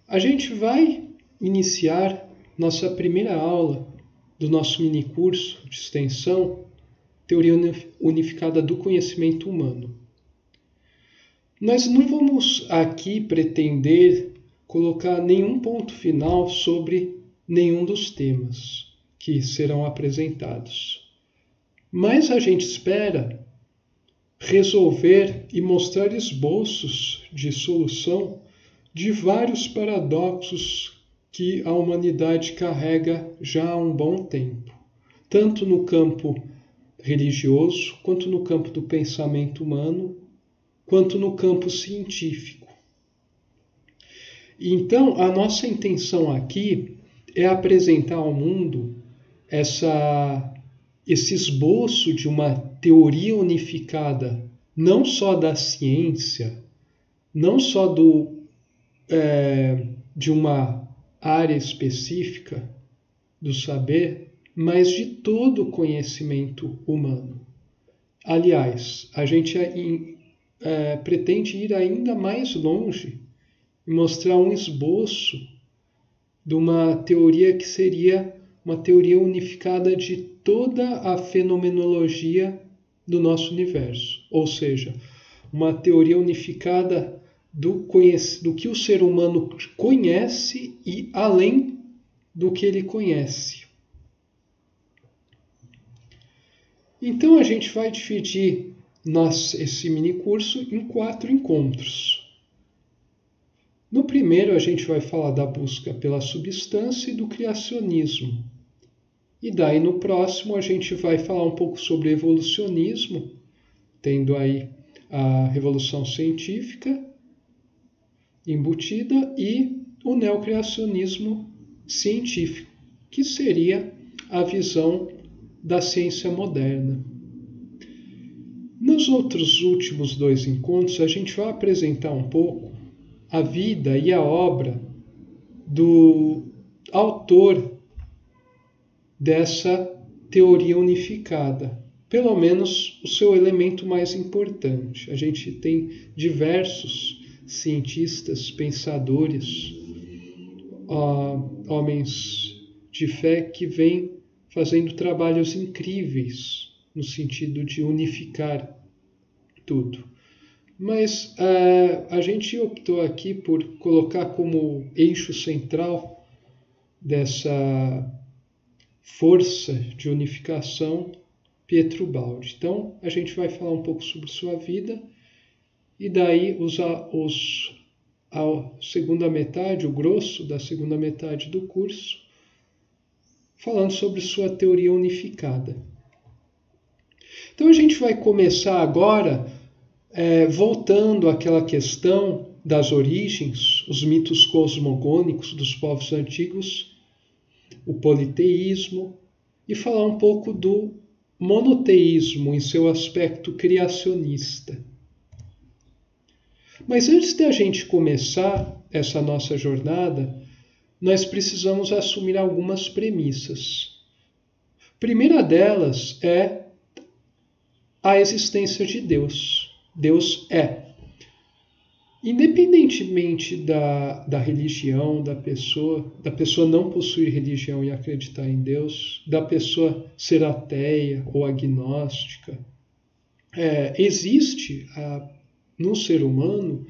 A gente vai iniciar nossa primeira aula do nosso minicurso de extensão, Teoria Unificada do Conhecimento Humano. Nós não vamos aqui pretender colocar nenhum ponto final sobre nenhum dos temas que serão apresentados. Mas a gente espera resolver e mostrar esboços de solução de vários paradoxos que a humanidade carrega já há um bom tempo, tanto no campo religioso, quanto no campo do pensamento humano, quanto no campo científico. Então, a nossa intenção aqui é apresentar ao mundo esse esboço de uma teoria unificada, não só da ciência, não só de uma área específica do saber, mas de todo o conhecimento humano. Aliás, a gente pretende ir ainda mais longe e mostrar um esboço de uma teoria que seria uma teoria unificada de toda a fenomenologia do nosso universo, ou seja, uma teoria unificada do que o ser humano conhece e além do que ele conhece. Então a gente vai dividir esse minicurso em 4 encontros. No primeiro a gente vai falar da busca pela substância e do criacionismo. E daí no próximo a gente vai falar um pouco sobre evolucionismo, tendo aí a revolução científica embutida e o neocriacionismo científico, que seria a visão da ciência moderna. Nos outros últimos 2 encontros, a gente vai apresentar um pouco a vida e a obra do autor dessa teoria unificada, pelo menos o seu elemento mais importante. A gente tem diversos cientistas, pensadores, homens de fé que vêm fazendo trabalhos incríveis no sentido de unificar tudo. Mas a gente optou aqui por colocar como eixo central dessa força de unificação Pietro Baldi. Então, a gente vai falar um pouco sobre sua vida e daí a segunda metade, o grosso da segunda metade do curso, falando sobre sua teoria unificada. Então a gente vai começar agora voltando àquela questão das origens, os mitos cosmogônicos dos povos antigos, o politeísmo, e falar um pouco do monoteísmo em seu aspecto criacionista. Mas antes de a gente começar essa nossa jornada, nós precisamos assumir algumas premissas. A primeira delas é a existência de Deus. Deus é. Independentemente da religião da pessoa não possuir religião e acreditar em Deus, da pessoa ser ateia ou agnóstica, existe no ser humano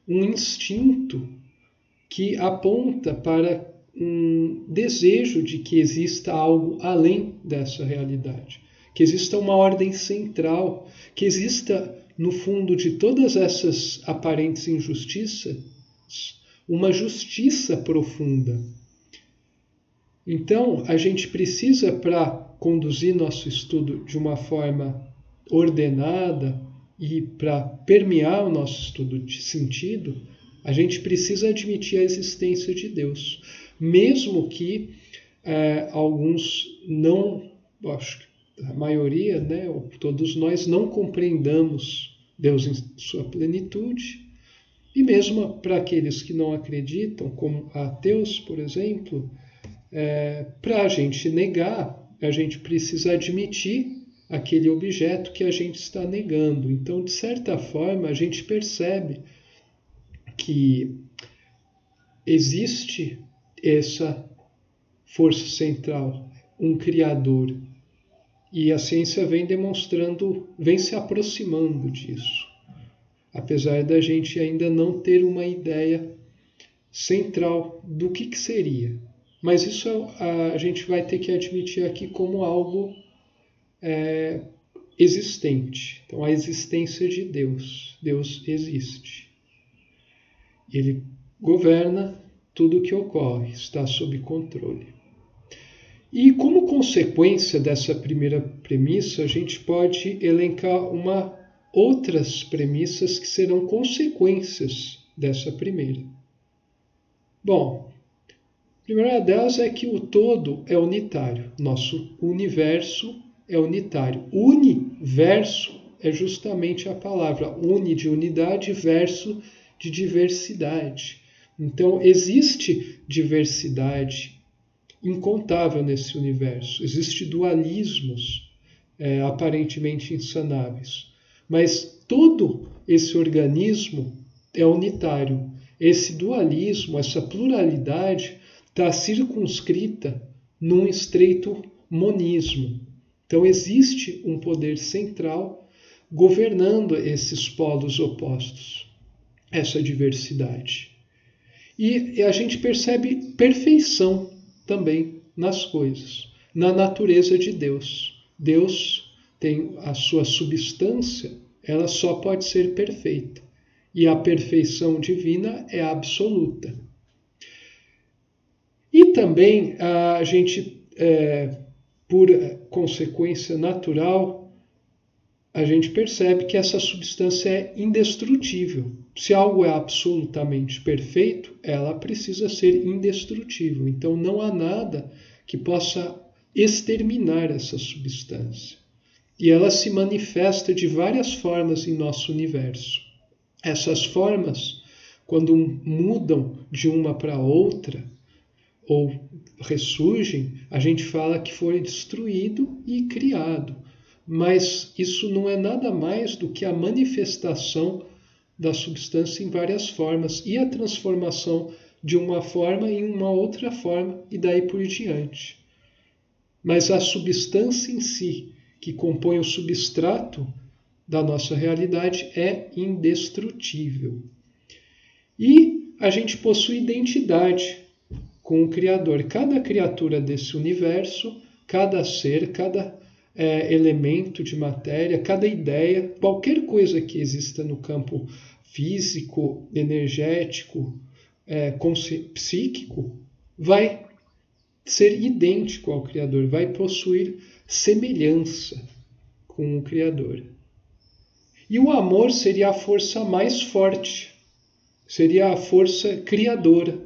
um instinto que aponta para um desejo de que exista algo além dessa realidade, que exista uma ordem central, que exista, no fundo de todas essas aparentes injustiças, uma justiça profunda. Então, a gente precisa, para conduzir nosso estudo de uma forma ordenada e para permear o nosso estudo de sentido, a gente precisa admitir a existência de Deus, mesmo que alguns não, acho que a maioria, né, ou todos nós, não compreendamos Deus em sua plenitude, e mesmo para aqueles que não acreditam, como ateus, por exemplo, para a gente negar, a gente precisa admitir aquele objeto que a gente está negando. Então, de certa forma, a gente percebe que existe essa força central, um Criador. E a ciência vem demonstrando, vem se aproximando disso. Apesar da gente ainda não ter uma ideia central do que seria. Mas isso a gente vai ter que admitir aqui como algo existente. Então, a existência de Deus. Deus existe. Ele governa tudo o que ocorre, está sob controle. E como consequência dessa primeira premissa, a gente pode elencar outras premissas que serão consequências dessa primeira. Bom, a primeira delas é que o todo é unitário. Nosso universo é unitário. Universo é justamente a palavra uni de unidade, verso de diversidade. Então, existe diversidade incontável nesse universo. Existem dualismos aparentemente insanáveis. Mas todo esse organismo é unitário. Esse dualismo, essa pluralidade, está circunscrita num estreito monismo. Então existe um poder central governando esses polos opostos, essa diversidade. E a gente percebe perfeição também nas coisas, na natureza de Deus. Deus tem a sua substância, ela só pode ser perfeita. E a perfeição divina é absoluta. E também a gente, por consequência natural, a gente percebe que essa substância é indestrutível. Se algo é absolutamente perfeito, ela precisa ser indestrutível. Então não há nada que possa exterminar essa substância. E ela se manifesta de várias formas em nosso universo. Essas formas, quando mudam de uma para outra, ou ressurgem, a gente fala que foi destruído e criado. Mas isso não é nada mais do que a manifestação da substância em várias formas e a transformação de uma forma em uma outra forma e daí por diante. Mas a substância em si, que compõe o substrato da nossa realidade, é indestrutível. E a gente possui identidade com o Criador. Cada criatura desse universo, cada ser, cada elemento de matéria, cada ideia, qualquer coisa que exista no campo físico, energético, psíquico, vai ser idêntico ao Criador, vai possuir semelhança com o Criador. E o amor seria a força mais forte, seria a força criadora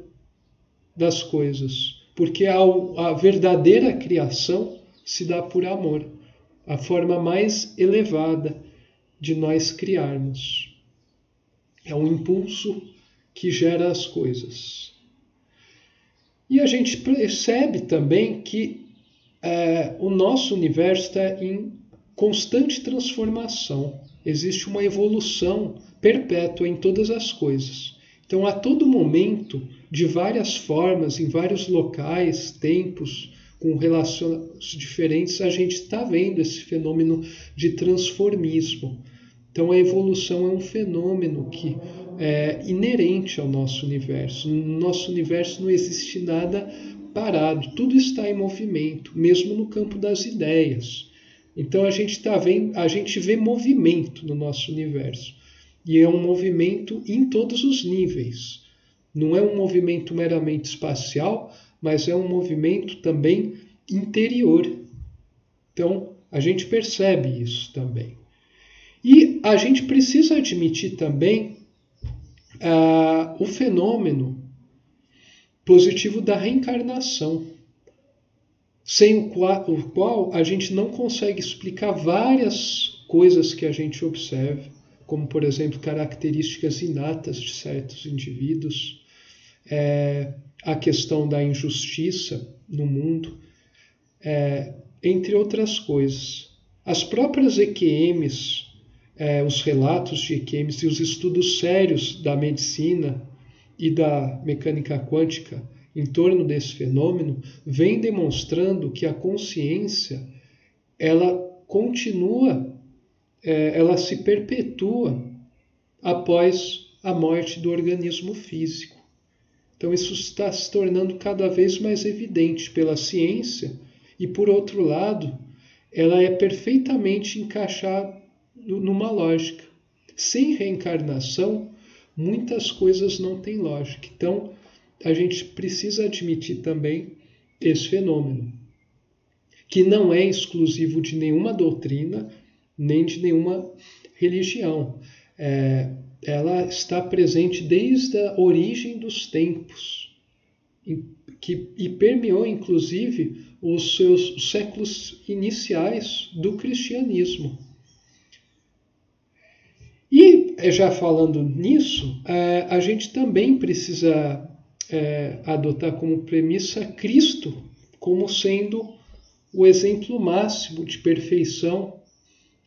das coisas, porque a verdadeira criação se dá por amor, a forma mais elevada de nós criarmos. É um impulso que gera as coisas. E a gente percebe também que o nosso universo está em constante transformação. Existe uma evolução perpétua em todas as coisas. Então, a todo momento, de várias formas, em vários locais, tempos, com relações diferentes, a gente está vendo esse fenômeno de transformismo. Então, a evolução é um fenômeno que é inerente ao nosso universo. No nosso universo não existe nada parado, tudo está em movimento, mesmo no campo das ideias. Então a gente vê movimento no nosso universo. E é um movimento em todos os níveis. Não é um movimento meramente espacial, mas é um movimento também interior. Então a gente percebe isso também. E a gente precisa admitir também o fenômeno positivo da reencarnação, sem o qual a gente não consegue explicar várias coisas que a gente observa, como, por exemplo, características inatas de certos indivíduos, a questão da injustiça no mundo, entre outras coisas. As próprias EQMs, os relatos de EQMs e os estudos sérios da medicina e da mecânica quântica em torno desse fenômeno vem demonstrando que a consciência ela continua, ela se perpetua após a morte do organismo físico. Então isso está se tornando cada vez mais evidente pela ciência e, por outro lado, ela é perfeitamente encaixada numa lógica. Sem reencarnação, muitas coisas não têm lógica. Então, a gente precisa admitir também esse fenômeno, que não é exclusivo de nenhuma doutrina, nem de nenhuma religião. Ela está presente desde a origem dos tempos e permeou, inclusive, os seus séculos iniciais do cristianismo. E, já falando nisso, a gente também precisa adotar como premissa Cristo como sendo o exemplo máximo de perfeição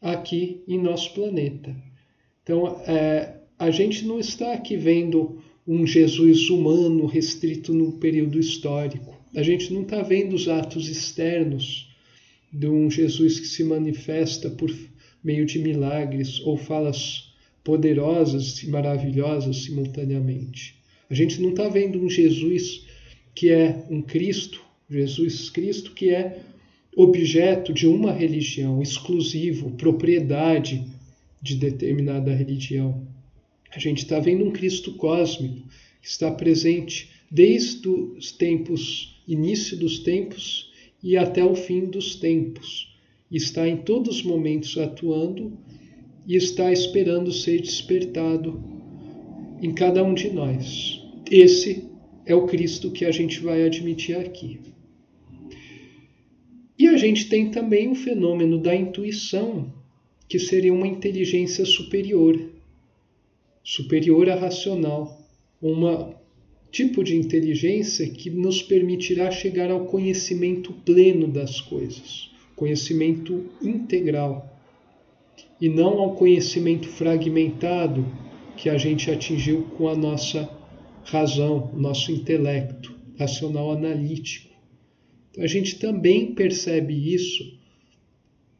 aqui em nosso planeta. Então, a gente não está aqui vendo um Jesus humano restrito num período histórico. A gente não está vendo os atos externos de um Jesus que se manifesta por meio de milagres ou falas poderosas e maravilhosas simultaneamente. A gente não está vendo um Jesus que é um Cristo, Jesus Cristo que é objeto de uma religião, exclusivo, propriedade de determinada religião. A gente está vendo um Cristo cósmico que está presente desde os tempos, início dos tempos e até o fim dos tempos. Está em todos os momentos atuando e está esperando ser despertado em cada um de nós. Esse é o Cristo que a gente vai admitir aqui. E a gente tem também o fenômeno da intuição, que seria uma inteligência superior à racional, um tipo de inteligência que nos permitirá chegar ao conhecimento pleno das coisas, conhecimento integral, e não ao conhecimento fragmentado que a gente atingiu com a nossa razão, o nosso intelecto racional analítico. Então, a gente também percebe isso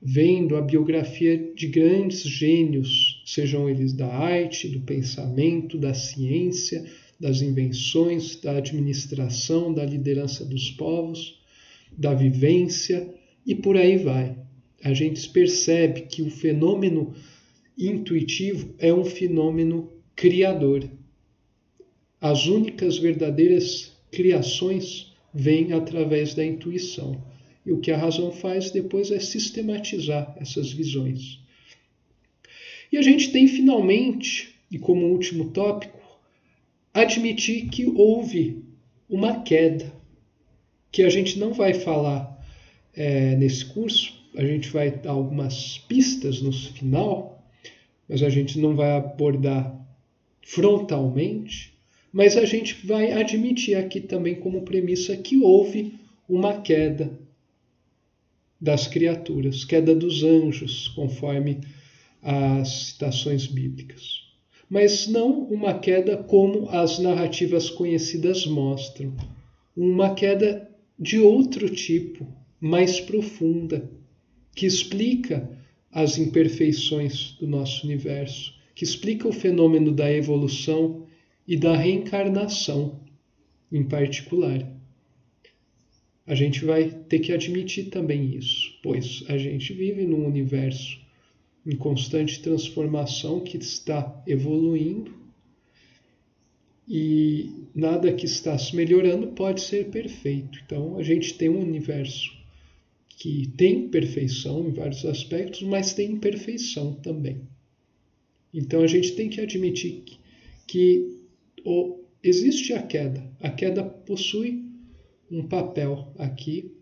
vendo a biografia de grandes gênios, sejam eles da arte, do pensamento, da ciência, das invenções, da administração, da liderança dos povos, da vivência e por aí vai. A gente percebe que o fenômeno intuitivo é um fenômeno criador. As únicas verdadeiras criações vêm através da intuição. E o que a razão faz depois é sistematizar essas visões. E a gente tem finalmente, e como último tópico, admitir que houve uma queda, que a gente não vai falar nesse curso, a gente vai dar algumas pistas no final, mas a gente não vai abordar frontalmente, mas a gente vai admitir aqui também como premissa que houve uma queda das criaturas, queda dos anjos, conforme as citações bíblicas. Mas não uma queda como as narrativas conhecidas mostram, uma queda de outro tipo, mais profunda, que explica as imperfeições do nosso universo, que explica o fenômeno da evolução e da reencarnação, em particular. A gente vai ter que admitir também isso, pois a gente vive num universo em constante transformação que está evoluindo e nada que está se melhorando pode ser perfeito. Então a gente tem um universo que tem perfeição em vários aspectos, mas tem imperfeição também. Então a gente tem que admitir que existe a queda. A queda possui um papel aqui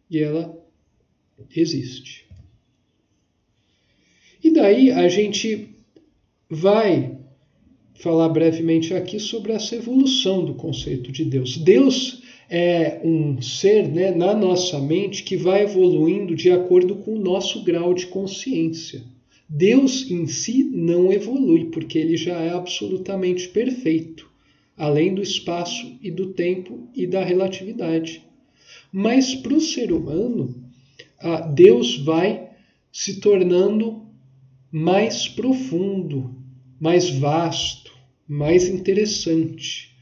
e ela existe. E daí a gente vai falar brevemente aqui sobre essa evolução do conceito de Deus. Deus é um ser, na nossa mente que vai evoluindo de acordo com o nosso grau de consciência. Deus em si não evolui, porque ele já é absolutamente perfeito. além do espaço e do tempo e da relatividade. Mas para o ser humano, Deus vai se tornando mais profundo, mais vasto, mais interessante.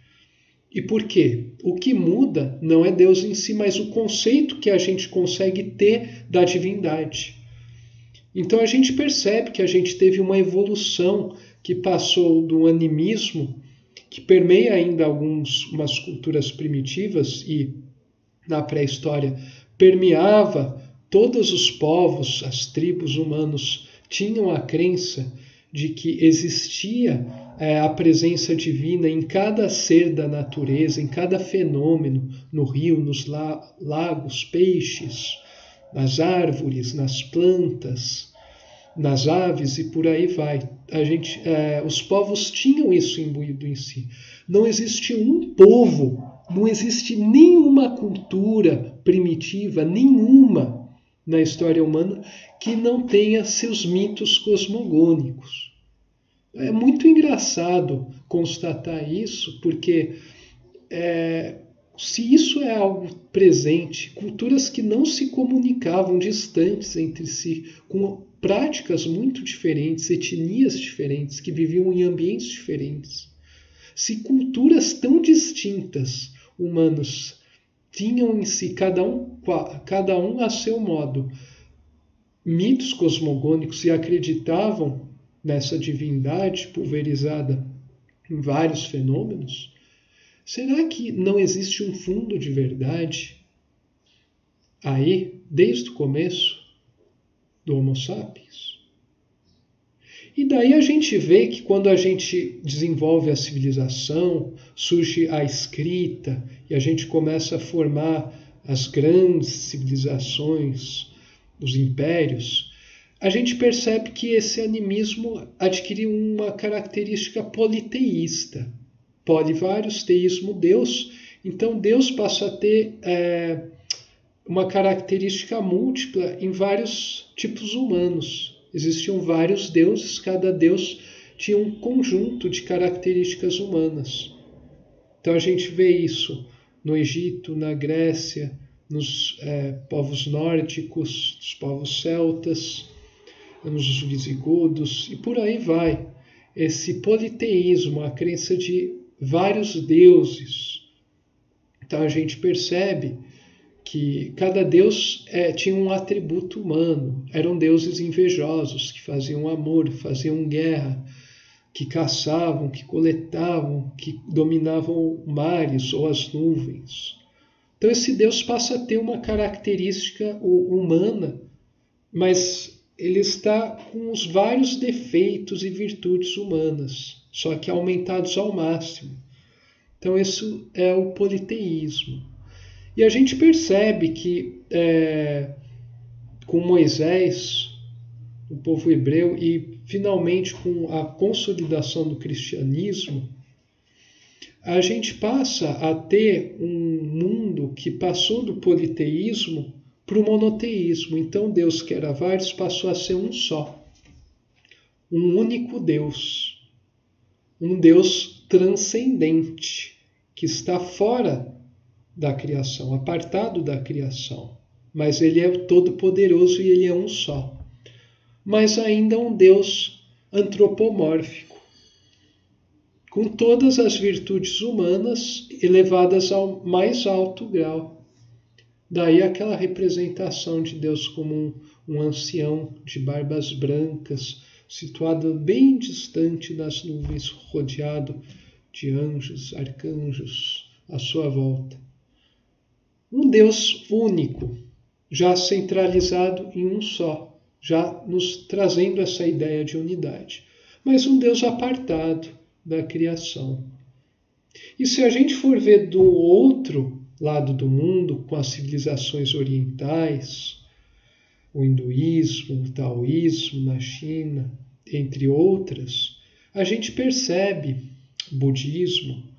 E por quê? O que muda não é Deus em si, mas o conceito que a gente consegue ter da divindade. Então a gente percebe que a gente teve uma evolução que passou do animismo, que permeia ainda umas culturas primitivas e na pré-história permeava todos os povos, as tribos humanos tinham a crença de que existia a presença divina em cada ser da natureza, em cada fenômeno, no rio, nos lagos, peixes, nas árvores, nas plantas, nas aves e por aí vai. Os povos tinham isso imbuído em si. Não existe um povo, não existe nenhuma cultura primitiva, nenhuma na história humana que não tenha seus mitos cosmogônicos. É muito engraçado constatar isso, porque se isso é algo presente, culturas que não se comunicavam, distantes entre si, com práticas muito diferentes, etnias diferentes, que viviam em ambientes diferentes, se culturas tão distintas, humanos, tinham em si, cada um a seu modo, mitos cosmogônicos e acreditavam nessa divindade pulverizada em vários fenômenos, será que não existe um fundo de verdade aí, desde o começo do Homo sapiens? E daí a gente vê que quando a gente desenvolve a civilização, surge a escrita e a gente começa a formar as grandes civilizações, os impérios, a gente percebe que esse animismo adquire uma característica politeísta. Polivários, teísmo, Deus. Então Deus passa a ter uma característica múltipla em vários tipos humanos. Existiam vários deuses, cada deus tinha um conjunto de características humanas. Então a gente vê isso no Egito, na Grécia, nos povos nórdicos, nos povos celtas, nos visigodos e por aí vai. Esse politeísmo, a crença de vários deuses. Então a gente percebe que cada deus tinha um atributo humano. Eram deuses invejosos, que faziam amor, faziam guerra, que caçavam, que coletavam, que dominavam mares ou as nuvens. Então esse Deus passa a ter uma característica humana, mas ele está com os vários defeitos e virtudes humanas, só que aumentados ao máximo. Então isso é o politeísmo. E a gente percebe que com Moisés, o povo hebreu, e finalmente com a consolidação do cristianismo, a gente passa a ter um mundo que passou do politeísmo para o monoteísmo. Então Deus, que era vários, passou a ser um só. Um único Deus. Um Deus transcendente, que está fora da criação, apartado da criação. Mas ele é todo-poderoso e ele é um só. Mas ainda um Deus antropomórfico, com todas as virtudes humanas elevadas ao mais alto grau. Daí aquela representação de Deus como um ancião de barbas brancas, situado bem distante das nuvens, rodeado de anjos, arcanjos à sua volta. Um Deus único, já centralizado em um só, já nos trazendo essa ideia de unidade. Mas um Deus apartado da criação. E se a gente for ver do outro lado do mundo, com as civilizações orientais, o hinduísmo, o taoísmo na China, entre outras, a gente percebe, budismo,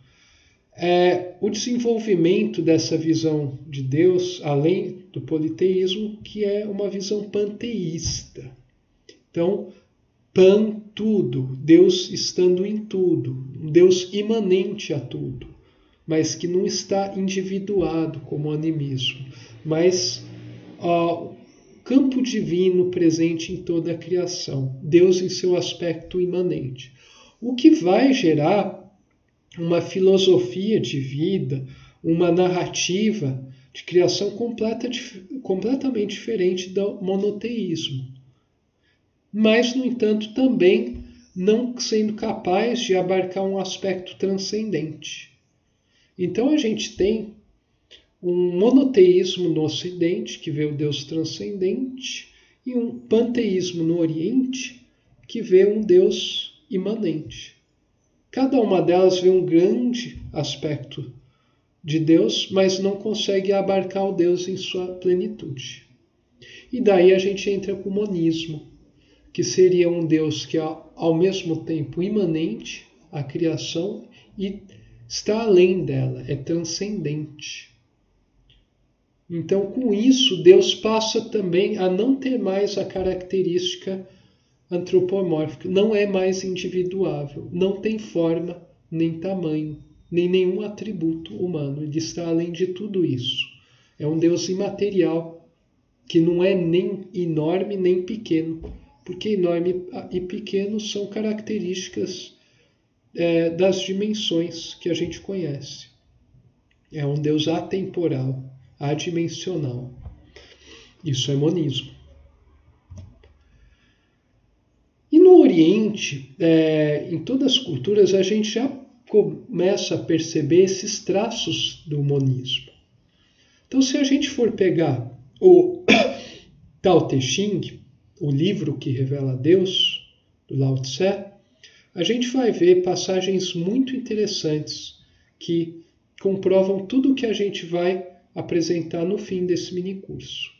o desenvolvimento dessa visão de Deus, além do politeísmo, que é uma visão panteísta. Então, pan, tudo, Deus estando em tudo, um Deus imanente a tudo, mas que não está individuado como animismo, mas campo divino presente em toda a criação, Deus em seu aspecto imanente. O que vai gerar uma filosofia de vida, uma narrativa de criação completamente diferente do monoteísmo. Mas, no entanto, também não sendo capaz de abarcar um aspecto transcendente. Então a gente tem um monoteísmo no Ocidente, que vê o Deus transcendente, e um panteísmo no Oriente, que vê um Deus imanente. Cada uma delas vê um grande aspecto de Deus, mas não consegue abarcar o Deus em sua plenitude. E daí a gente entra com o monismo, que seria um Deus que é ao mesmo tempo imanente à criação e está além dela, é transcendente. Então, com isso, Deus passa também a não ter mais a característica antropomórfica, não é mais individuável, não tem forma, nem tamanho, nem nenhum atributo humano. Ele está além de tudo isso. É um Deus imaterial, que não é nem enorme nem pequeno, porque enorme e pequeno são características das dimensões que a gente conhece. É um Deus atemporal, adimensional. Isso é monismo. E no Oriente, em todas as culturas, a gente já começa a perceber esses traços do monismo. Então, se a gente for pegar o Tao Te Ching, o livro que revela Deus, do Lao Tse, a gente vai ver passagens muito interessantes que comprovam tudo o que a gente vai apresentar no fim desse minicurso.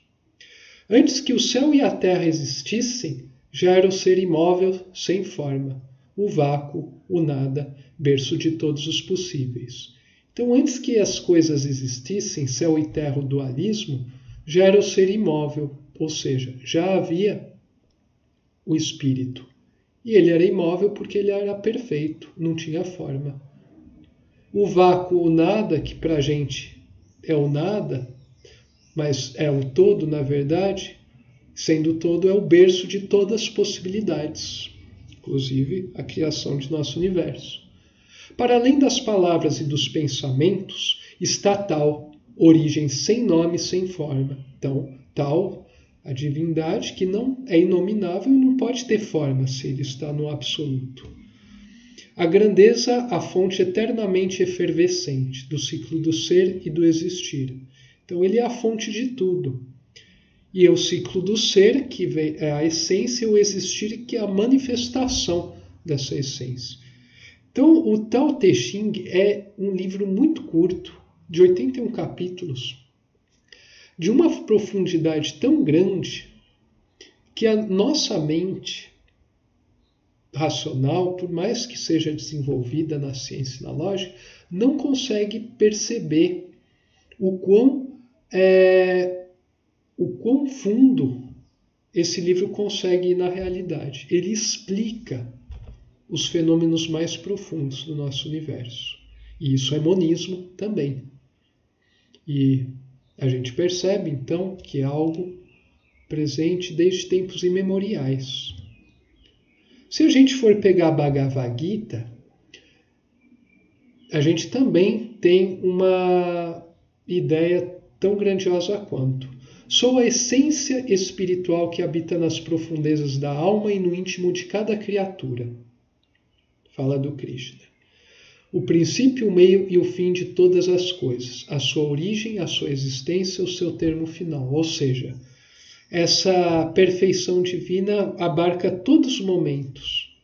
Antes que o céu e a terra existissem, já era o ser imóvel sem forma, o vácuo, o nada, berço de todos os possíveis. Então, antes que as coisas existissem, céu e terra, o dualismo, já era o ser imóvel, ou seja, já havia o espírito. E ele era imóvel porque ele era perfeito, não tinha forma. O vácuo, o nada, que para a gente é o nada, mas é o todo, na verdade, sendo o todo, é o berço de todas as possibilidades, inclusive a criação de nosso universo. Para além das palavras e dos pensamentos, está tal, origem sem nome, sem forma. Então, tal, a divindade que não é inominável e não pode ter forma se ele está no absoluto. A grandeza, a fonte eternamente efervescente do ciclo do ser e do existir. Então, ele é a fonte de tudo. E é o ciclo do ser, que é a essência, e o existir, que é a manifestação dessa essência. Então, o Tao Te Ching é um livro muito curto, de 81 capítulos, de uma profundidade tão grande que a nossa mente racional, por mais que seja desenvolvida na ciência e na lógica, não consegue perceber o quão fundo esse livro consegue ir na realidade. Ele explica os fenômenos mais profundos do nosso universo. E isso é monismo também. E a gente percebe, então, que é algo presente desde tempos imemoriais. Se a gente for pegar a Bhagavad Gita, a gente também tem uma ideia tão grandiosa quanto. Sou a essência espiritual que habita nas profundezas da alma e no íntimo de cada criatura. Fala do Krishna. O princípio, o meio e o fim de todas as coisas. A sua origem, a sua existência, o seu termo final. Ou seja, essa perfeição divina abarca todos os momentos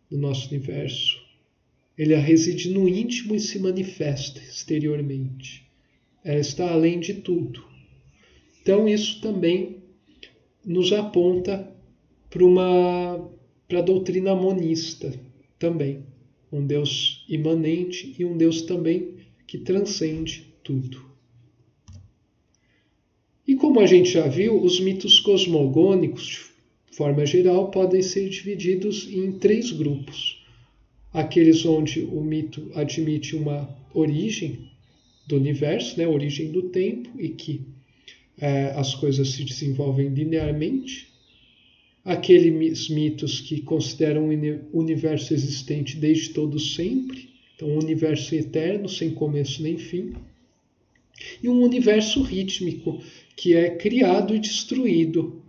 do nosso universo. Ele reside no íntimo e se manifesta exteriormente. Ela está além de tudo. Então isso também nos aponta para a doutrina monista também. Um Deus imanente e um Deus também que transcende tudo. E como a gente já viu, os mitos cosmogônicos forma geral, podem ser divididos em 3 grupos. Aqueles onde o mito admite uma origem do universo, né, origem do tempo, e que as coisas se desenvolvem linearmente. Aqueles mitos que consideram o universo existente desde todo sempre, então um universo eterno, sem começo nem fim. E um universo rítmico, que é criado e destruído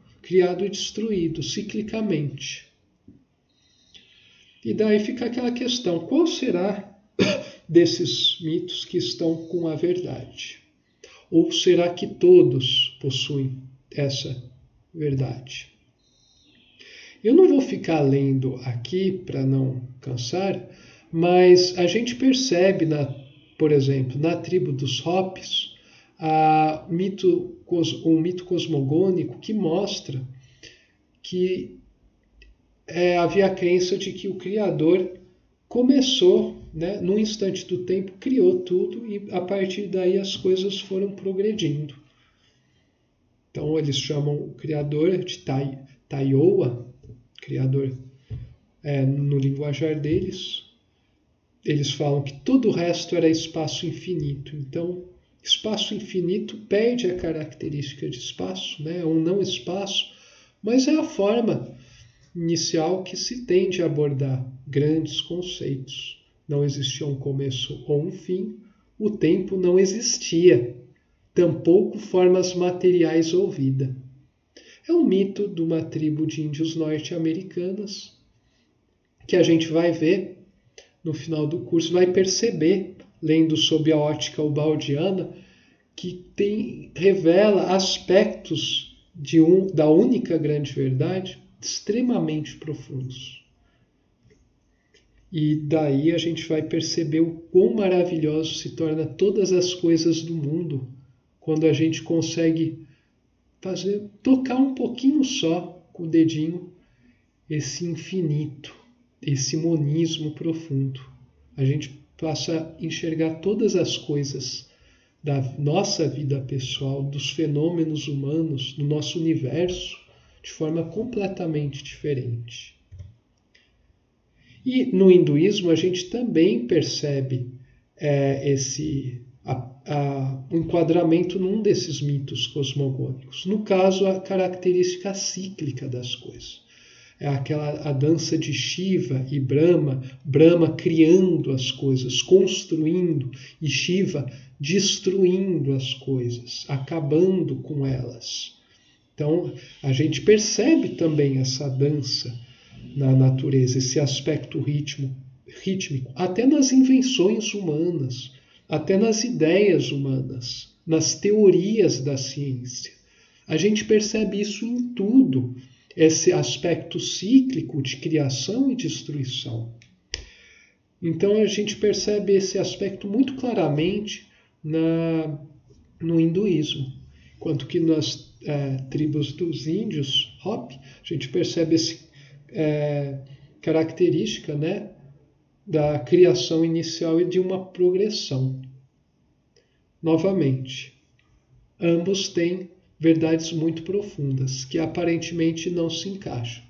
ciclicamente. E daí fica aquela questão, qual será desses mitos que estão com a verdade? Ou será que todos possuem essa verdade? Eu não vou ficar lendo aqui para não cansar, mas a gente percebe, por exemplo, na tribo dos Hopis, um mito cosmogônico que mostra que havia a crença de que o Criador começou, né, num instante do tempo, criou tudo e a partir daí as coisas foram progredindo. Então eles chamam o Criador de Taioa, Criador no linguajar deles. Eles falam que todo o resto era espaço infinito. Então, espaço infinito perde a característica de espaço, né, um não espaço, mas é a forma inicial que se tem de abordar grandes conceitos. Não existia um começo ou um fim, o tempo não existia, tampouco formas materiais ou vida. É um mito de uma tribo de índios norte-americanas que a gente vai ver no final do curso, vai perceber, lendo sob a ótica ubaldiana, que revela aspectos da única grande verdade extremamente profundos. E daí a gente vai perceber o quão maravilhoso se torna todas as coisas do mundo quando a gente consegue tocar um pouquinho só com o dedinho esse infinito, esse monismo profundo. A gente passa a enxergar todas as coisas da nossa vida pessoal, dos fenômenos humanos, do nosso universo, de forma completamente diferente. E no hinduísmo a gente também percebe o enquadramento num desses mitos cosmogônicos. No caso, a característica cíclica das coisas. É a dança de Shiva e Brahma criando as coisas, construindo, e Shiva destruindo as coisas, acabando com elas. Então, a gente percebe também essa dança na natureza, esse aspecto rítmico, até nas invenções humanas, até nas ideias humanas, nas teorias da ciência. A gente percebe isso em tudo, esse aspecto cíclico de criação e destruição. Então, a gente percebe esse aspecto muito claramente no hinduísmo, enquanto que nas tribos dos índios, Hopi, a gente percebe essa característica, né, da criação inicial e de uma progressão. Novamente, ambos têm verdades muito profundas, que aparentemente não se encaixam.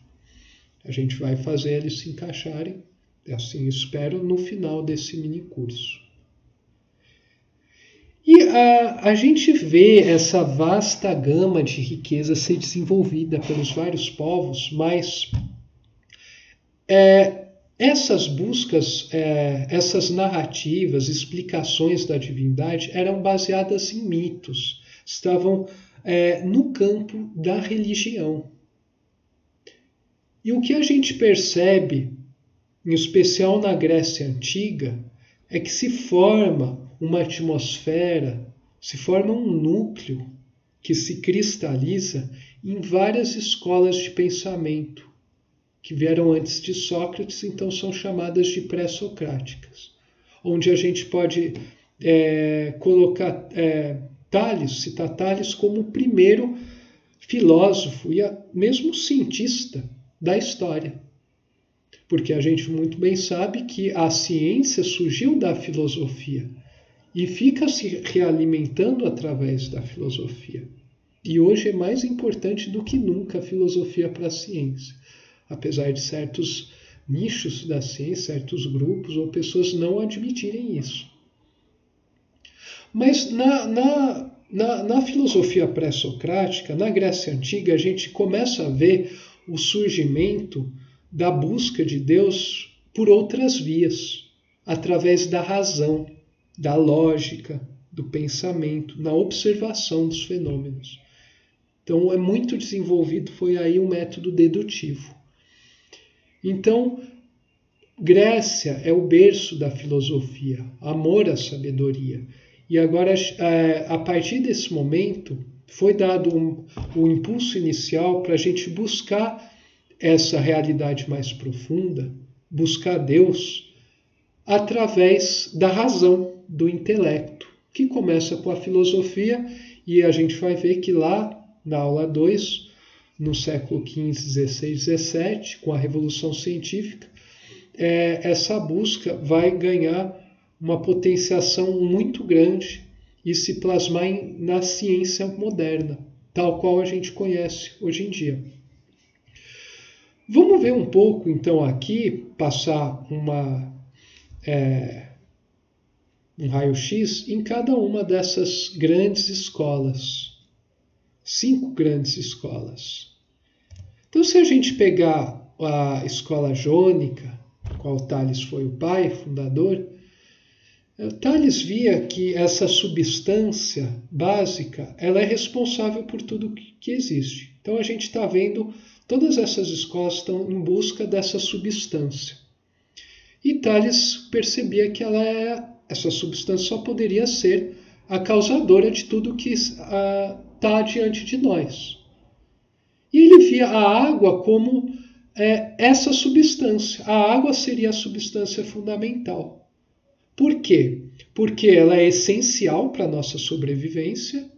A gente vai fazer eles se encaixarem, assim espero, no final desse mini curso. E a gente vê essa vasta gama de riqueza ser desenvolvida pelos vários povos, mas essas buscas, essas narrativas, explicações da divindade eram baseadas em mitos, estavam no campo da religião. E o que a gente percebe, em especial na Grécia Antiga, é que se forma uma atmosfera, se forma um núcleo que se cristaliza em várias escolas de pensamento que vieram antes de Sócrates, então são chamadas de pré-socráticas, onde a gente pode colocar citar Tales como o primeiro filósofo e mesmo cientista da história. Porque a gente muito bem sabe que a ciência surgiu da filosofia e fica se realimentando através da filosofia. E hoje é mais importante do que nunca a filosofia para a ciência, apesar de certos nichos da ciência, certos grupos ou pessoas não admitirem isso. Mas na filosofia pré-socrática, na Grécia Antiga, a gente começa a ver o surgimento da busca de Deus por outras vias, através da razão, da lógica, do pensamento, na observação dos fenômenos. Então, é muito desenvolvido, foi aí o método dedutivo. Então, Grécia é o berço da filosofia, amor à sabedoria. E agora, a partir desse momento, foi dado um impulso inicial para a gente buscar essa realidade mais profunda, buscar Deus, através da razão, do intelecto, que começa com a filosofia, e a gente vai ver que lá, na aula 2, no século XV, XVI, XVII, com a Revolução Científica, essa busca vai ganhar uma potenciação muito grande e se plasmar na ciência moderna, tal qual a gente conhece hoje em dia. Vamos ver um pouco, então, aqui, passar um raio-x em cada uma dessas grandes escolas. 5 grandes escolas. Então, se a gente pegar a escola jônica, qual Tales foi o pai, fundador, Tales via que essa substância básica ela é responsável por tudo que existe. Então, a gente está vendo, todas essas escolas estão em busca dessa substância. E Tales percebia que essa substância só poderia ser a causadora de tudo que está diante de nós. E ele via a água como essa substância. A água seria a substância fundamental. Por quê? Porque ela é essencial para a nossa sobrevivência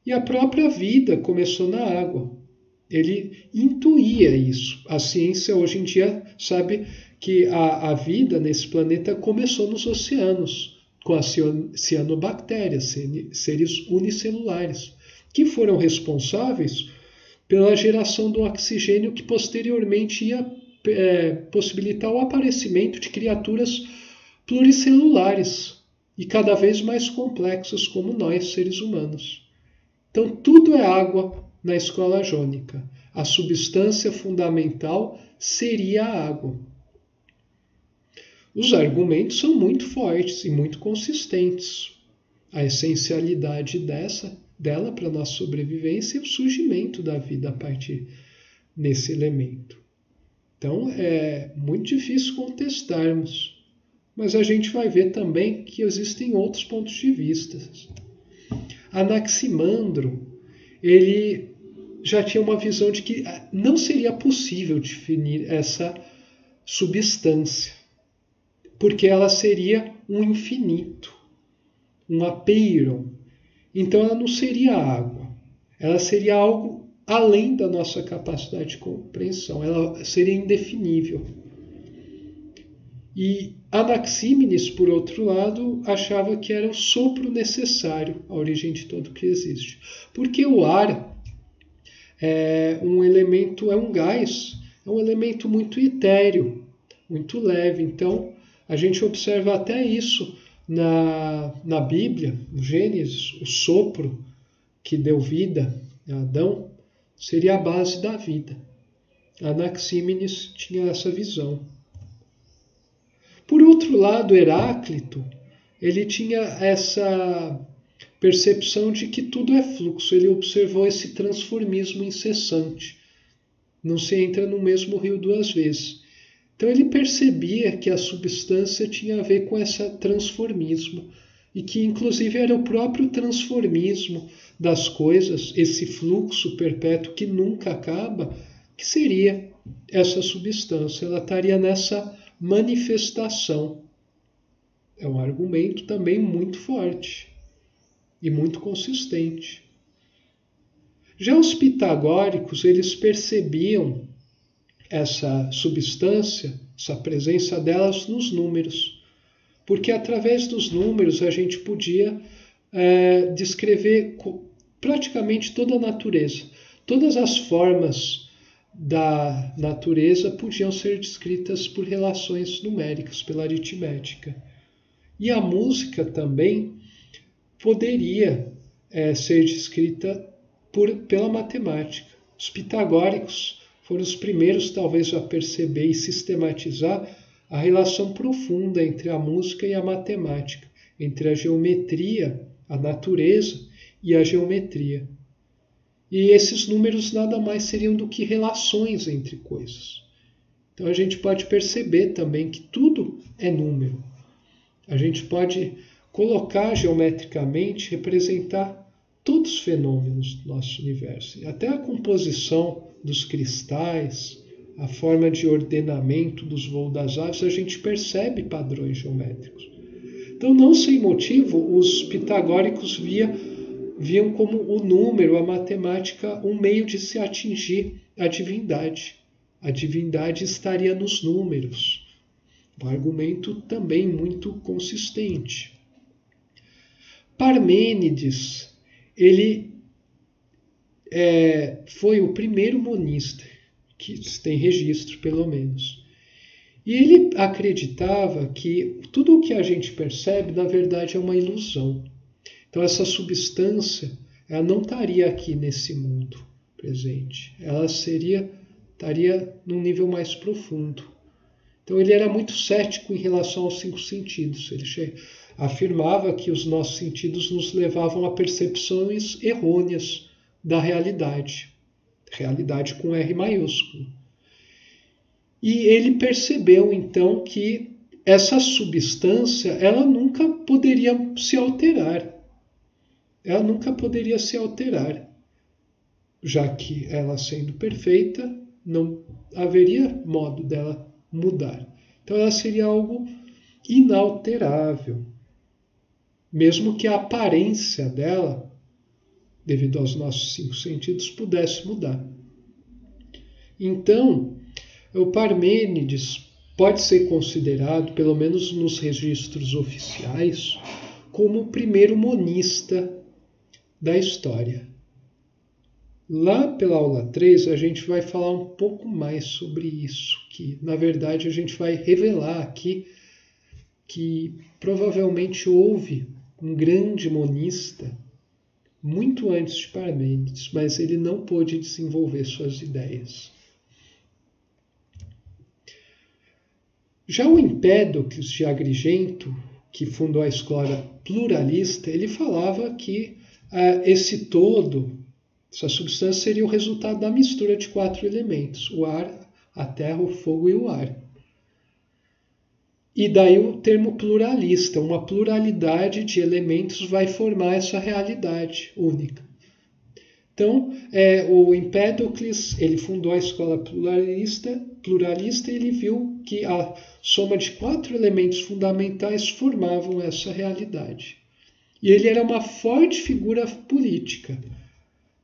e a própria vida começou na água. Ele intuía isso. A ciência hoje em dia sabe que a vida nesse planeta começou nos oceanos, com as cianobactérias, seres unicelulares, que foram responsáveis pela geração do oxigênio que posteriormente ia possibilitar o aparecimento de criaturas pluricelulares e cada vez mais complexas como nós, seres humanos. Então, tudo é água na escola jônica. A substância fundamental seria a água. Os argumentos são muito fortes e muito consistentes. A essencialidade dela para a nossa sobrevivência e o surgimento da vida a partir desse elemento. Então, é muito difícil contestarmos, mas a gente vai ver também que existem outros pontos de vista. Anaximandro, ele já tinha uma visão de que não seria possível definir essa substância, porque ela seria um infinito, um apeiron. Então ela não seria água, ela seria algo além da nossa capacidade de compreensão, ela seria indefinível. E Anaxímenes, por outro lado, achava que era o sopro necessário à origem de tudo que existe. Porque o ar é um elemento, é um gás, é um elemento muito etéreo, muito leve. Então, a gente observa até isso na Bíblia, no Gênesis, o sopro que deu vida a Adão seria a base da vida. Anaxímenes tinha essa visão. Por outro lado, Heráclito, ele tinha essa percepção de que tudo é fluxo. Ele observou esse transformismo incessante. Não se entra no mesmo rio 2 vezes. Então ele percebia que a substância tinha a ver com esse transformismo e que inclusive era o próprio transformismo das coisas, esse fluxo perpétuo que nunca acaba, que seria essa substância. Ela estaria nessa manifestação. É um argumento também muito forte e muito consistente. Já os pitagóricos, eles percebiam essa substância, essa presença delas nos números, porque através dos números a gente podia descrever praticamente toda a natureza. Todas as formas da natureza podiam ser descritas por relações numéricas, pela aritmética. E a música também poderia ser descrita pela matemática. Os pitagóricos foram os primeiros, talvez, a perceber e sistematizar a relação profunda entre a música e a matemática, entre a geometria, a natureza e a geometria. E esses números nada mais seriam do que relações entre coisas. Então a gente pode perceber também que tudo é número. A gente pode colocar geometricamente, representar todos os fenômenos do nosso universo. Até a composição dos cristais, a forma de ordenamento dos voos das aves, a gente percebe padrões geométricos. Então, não sem motivo, os pitagóricos viam como o número, a matemática, um meio de se atingir a divindade. A divindade estaria nos números. Um argumento também muito consistente. Parmênides, ele foi o primeiro monista, que tem registro pelo menos. E ele acreditava que tudo o que a gente percebe, na verdade, é uma ilusão. Então essa substância, ela não estaria aqui nesse mundo presente. Ela estaria num nível mais profundo. Então ele era muito cético em relação aos 5 sentidos. Ele afirmava que os nossos sentidos nos levavam a percepções errôneas da realidade. Realidade com R maiúsculo. E ele percebeu então que essa substância, ela nunca poderia se alterar. Ela nunca poderia se alterar, já que ela sendo perfeita, não haveria modo dela mudar. Então ela seria algo inalterável, mesmo que a aparência dela, devido aos nossos 5 sentidos, pudesse mudar. Então, o Parmênides pode ser considerado, pelo menos nos registros oficiais, como o primeiro monista da história. Lá pela aula 3, a gente vai falar um pouco mais sobre isso, que na verdade a gente vai revelar aqui que provavelmente houve um grande monista muito antes de Parmênides, mas ele não pôde desenvolver suas ideias. Já o Empédocles de Agrigento, que fundou a escola pluralista, ele falava que esse todo, essa substância seria o resultado da mistura de 4 elementos, o ar, a terra, o fogo e o ar. E daí o termo pluralista, uma pluralidade de elementos vai formar essa realidade única. Então, o Empédocles, ele fundou a escola pluralista e ele viu que a soma de 4 elementos fundamentais formavam essa realidade. E ele era uma forte figura política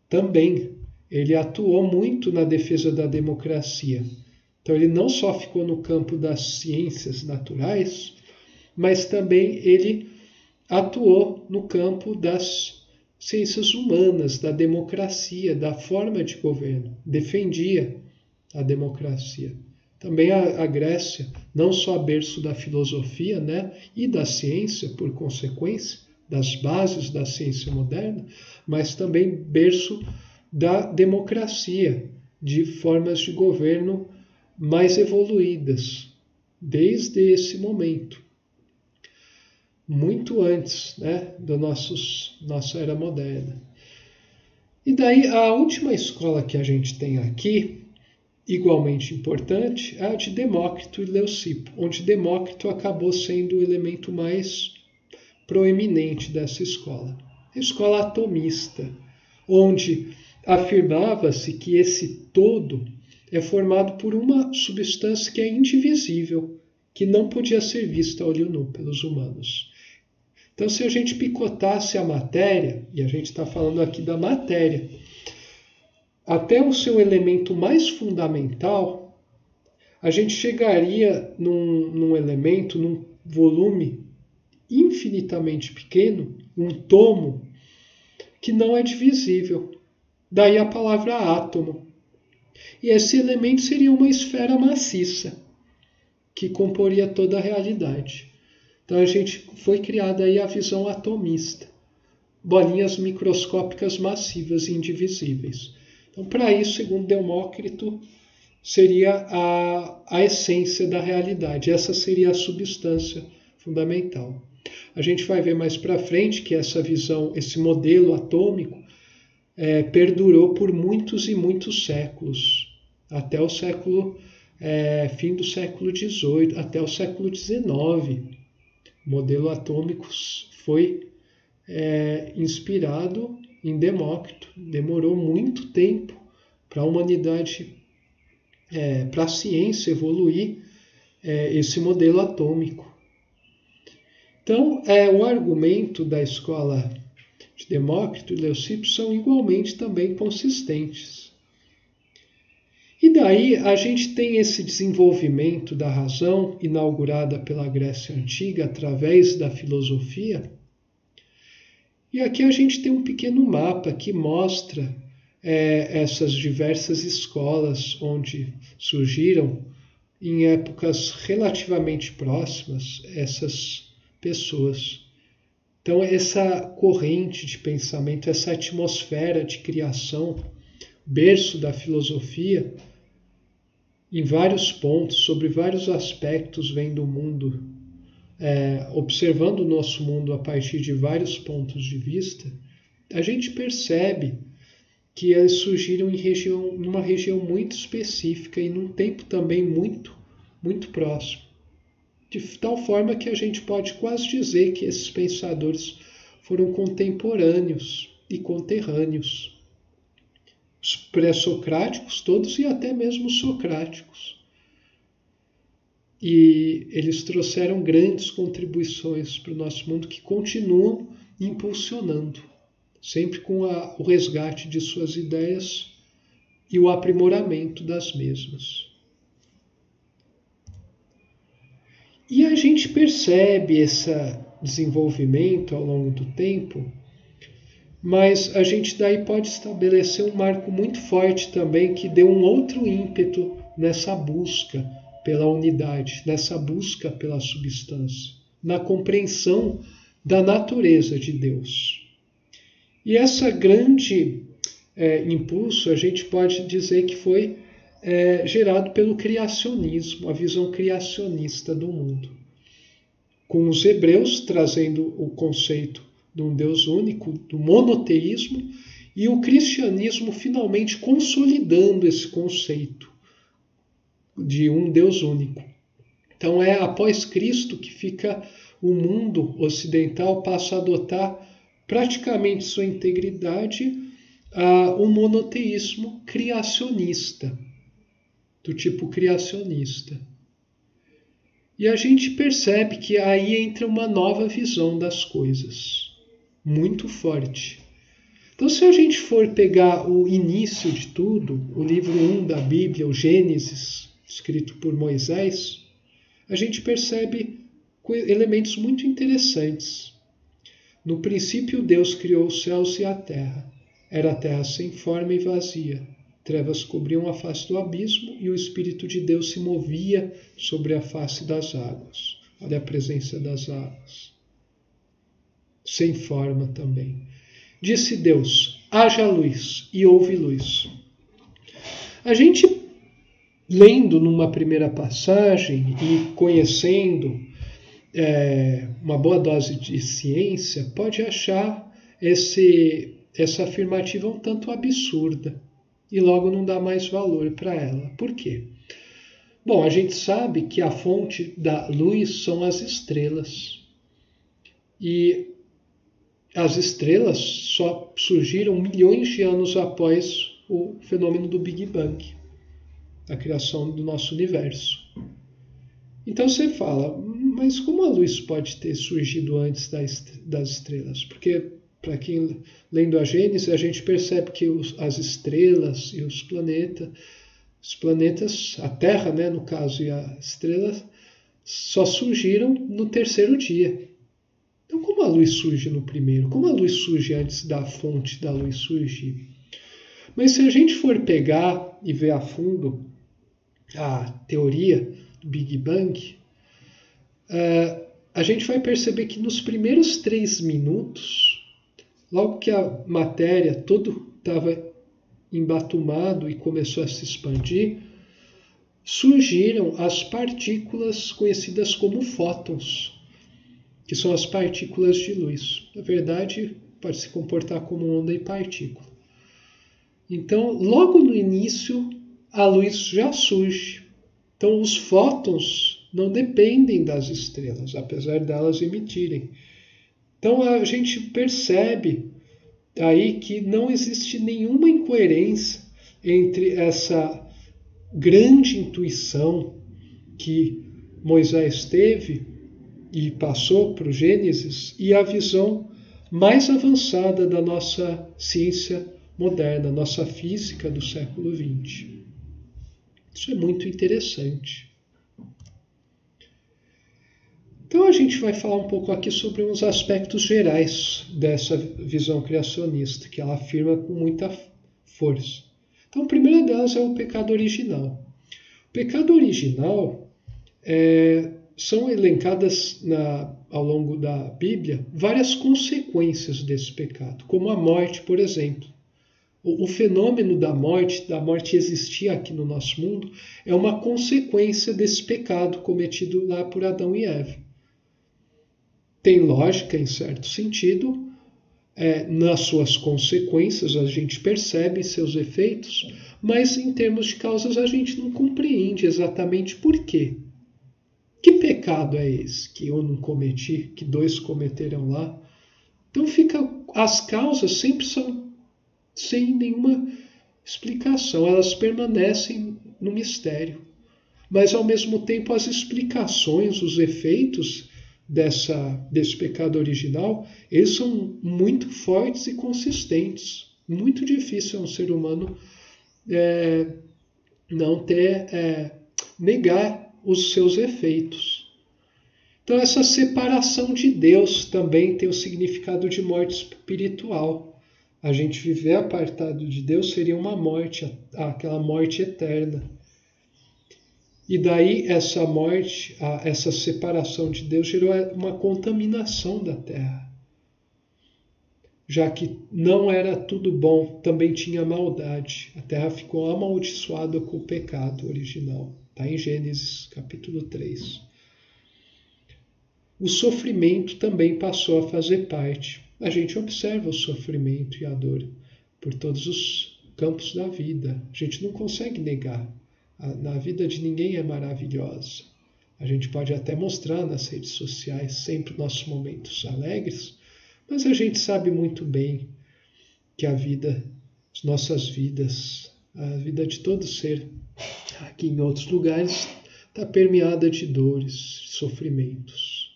também. Ele atuou muito na defesa da democracia. Então ele não só ficou no campo das ciências naturais, mas também ele atuou no campo das ciências humanas, da democracia, da forma de governo. Defendia a democracia. Também a Grécia, não só berço da filosofia, né, e da ciência, por consequência, das bases da ciência moderna, mas também berço da democracia, de formas de governo mais evoluídas, desde esse momento, muito antes, né, da nossa era moderna. E daí a última escola que a gente tem aqui, igualmente importante, é a de Demócrito e Leucipo, onde Demócrito acabou sendo o elemento mais proeminente dessa escola. A escola atomista, onde afirmava-se que esse todo é formado por uma substância que é indivisível, que não podia ser vista a olho nu pelos humanos. Então, se a gente picotasse a matéria, e a gente está falando aqui da matéria, até o seu elemento mais fundamental, a gente chegaria num elemento, num volume infinitamente pequeno, um tomo, que não é divisível. Daí a palavra átomo. E esse elemento seria uma esfera maciça, que comporia toda a realidade. Então foi criada aí a visão atomista. Bolinhas microscópicas massivas e indivisíveis. Então, para isso, segundo Demócrito, seria a essência da realidade. Essa seria a substância fundamental. A gente vai ver mais para frente que essa visão, esse modelo atômico, perdurou por muitos e muitos séculos, até o fim do século XVIII, até o século XIX. O modelo atômico foi inspirado em Demócrito. Demorou muito tempo para a humanidade, para a ciência evoluir esse modelo atômico. Então, o argumento da escola de Demócrito e Leucipo são igualmente também consistentes. E daí a gente tem esse desenvolvimento da razão inaugurada pela Grécia Antiga através da filosofia. E aqui a gente tem um pequeno mapa que mostra essas diversas escolas onde surgiram em épocas relativamente próximas essas pessoas. Então, essa corrente de pensamento, essa atmosfera de criação, berço da filosofia, em vários pontos, sobre vários aspectos, vem do mundo, observando o nosso mundo a partir de vários pontos de vista, a gente percebe que eles surgiram numa região muito específica e num tempo também muito, muito próximo. De tal forma que a gente pode quase dizer que esses pensadores foram contemporâneos e conterrâneos. Os pré-socráticos todos e até mesmo os socráticos. E eles trouxeram grandes contribuições para o nosso mundo que continuam impulsionando, sempre com o resgate de suas ideias e o aprimoramento das mesmas. E a gente percebe esse desenvolvimento ao longo do tempo, mas a gente daí pode estabelecer um marco muito forte também que deu um outro ímpeto nessa busca pela unidade, nessa busca pela substância, na compreensão da natureza de Deus. E essa grande impulso a gente pode dizer que foi gerado pelo criacionismo, a visão criacionista do mundo. Com os hebreus trazendo o conceito de um Deus único, do monoteísmo, e o cristianismo finalmente consolidando esse conceito de um Deus único. Então é após Cristo que o mundo ocidental passa a adotar praticamente sua integridade o monoteísmo criacionista, do tipo criacionista. E a gente percebe que aí entra uma nova visão das coisas, muito forte. Então, se a gente for pegar o início de tudo, o livro 1 da Bíblia, o Gênesis, escrito por Moisés, a gente percebe elementos muito interessantes. No princípio, Deus criou os céus e a terra. Era a terra sem forma e vazia. Trevas cobriam a face do abismo e o Espírito de Deus se movia sobre a face das águas. Olha a presença das águas. Sem forma também. Disse Deus, haja luz, e houve luz. A gente, lendo numa primeira passagem e conhecendo uma boa dose de ciência, pode achar essa afirmativa um tanto absurda e logo não dá mais valor para ela. Por quê? Bom, a gente sabe que a fonte da luz são as estrelas. E as estrelas só surgiram milhões de anos após o fenômeno do Big Bang, a criação do nosso universo. Então você fala, mas como a luz pode ter surgido antes das estrelas? Porque, para quem lendo a Gênesis, a gente percebe que as estrelas e os planetas, a Terra, né, no caso, e a estrela, só surgiram no terceiro dia. Então, como a luz surge no primeiro? Como a luz surge antes da fonte da luz surgir? Mas se a gente for pegar e ver a fundo a teoria do Big Bang, a gente vai perceber que nos primeiros 3 minutos, logo que a matéria todo estava embatumado e começou a se expandir, surgiram as partículas conhecidas como fótons, que são as partículas de luz. Na verdade, pode se comportar como onda e partícula. Então, logo no início, a luz já surge. Então, os fótons não dependem das estrelas, apesar delas emitirem. Então, a gente percebe aí que não existe nenhuma incoerência entre essa grande intuição que Moisés teve e passou para o Gênesis e a visão mais avançada da nossa ciência moderna, nossa física do século XX. Isso é muito interessante. Então a gente vai falar um pouco aqui sobre uns aspectos gerais dessa visão criacionista, que ela afirma com muita força. Então a primeira delas é o pecado original. O pecado original são elencadas ao longo da Bíblia várias consequências desse pecado, como a morte, por exemplo. O fenômeno da morte existir aqui no nosso mundo, é uma consequência desse pecado cometido lá por Adão e Eva. Tem lógica em certo sentido, nas suas consequências a gente percebe seus efeitos, mas em termos de causas a gente não compreende exatamente por quê. Que pecado é esse que eu não cometi, que 2 cometeram lá? Então as causas sempre são sem nenhuma explicação, elas permanecem no mistério. Mas ao mesmo tempo as explicações, os efeitos desse pecado original, eles são muito fortes e consistentes. Muito difícil a um ser humano negar os seus efeitos. Então essa separação de Deus também tem o significado de morte espiritual. A gente viver apartado de Deus seria uma morte, aquela morte eterna. E daí essa morte, essa separação de Deus gerou uma contaminação da terra. Já que não era tudo bom, também tinha maldade. A terra ficou amaldiçoada com o pecado original. Está em Gênesis capítulo 3. O sofrimento também passou a fazer parte. A gente observa o sofrimento e a dor por todos os campos da vida. A gente não consegue negar. Na vida de ninguém é maravilhosa. A gente pode até mostrar nas redes sociais sempre nossos momentos alegres, mas a gente sabe muito bem que a vida, as nossas vidas, a vida de todo ser aqui em outros lugares está permeada de dores, sofrimentos.